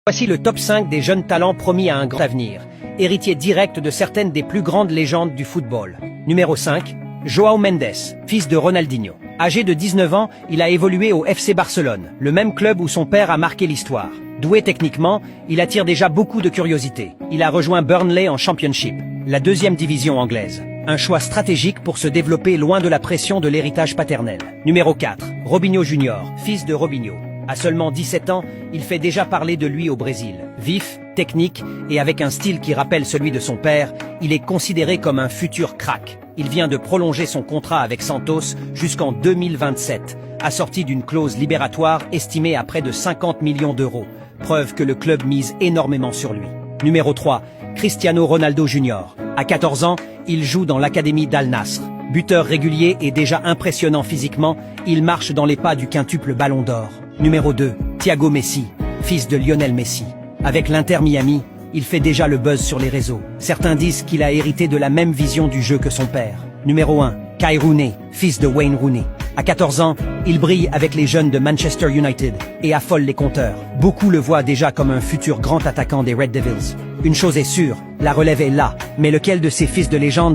Voici le top 5 des jeunes talents promis à un grand avenir, héritier direct de certaines des plus grandes légendes du football. Numéro 5, João Mendes, fils de Ronaldinho. Âgé de 19 ans, il a évolué au FC Barcelone, le même club où son père a marqué l'histoire. Doué techniquement, il attire déjà beaucoup de curiosité. Il a rejoint Burnley en Championship, la deuxième division anglaise. Un choix stratégique pour se développer loin de la pression de l'héritage paternel. Numéro 4, Robinho Junior, fils de Robinho. À seulement 17 ans, il fait déjà parler de lui au Brésil. Vif, technique et avec un style qui rappelle celui de son père, il est considéré comme un futur crack. Il vient de prolonger son contrat avec Santos jusqu'en 2027, assorti d'une clause libératoire estimée à près de 50 millions d'euros, preuve que le club mise énormément sur lui. Numéro 3, Cristiano Ronaldo Junior. À 14 ans, il joue dans l'académie d'Al Nassr. Buteur régulier et déjà impressionnant physiquement, il marche dans les pas du quintuple Ballon d'Or. Numéro 2, Thiago Messi, fils de Lionel Messi. Avec l'Inter Miami, il fait déjà le buzz sur les réseaux. Certains disent qu'il a hérité de la même vision du jeu que son père. Numéro 1, Kai Rooney, fils de Wayne Rooney. À 14 ans, il brille avec les jeunes de Manchester United et affole les compteurs. Beaucoup le voient déjà comme un futur grand attaquant des Red Devils. Une chose est sûre, la relève est là, mais lequel de ces fils de légende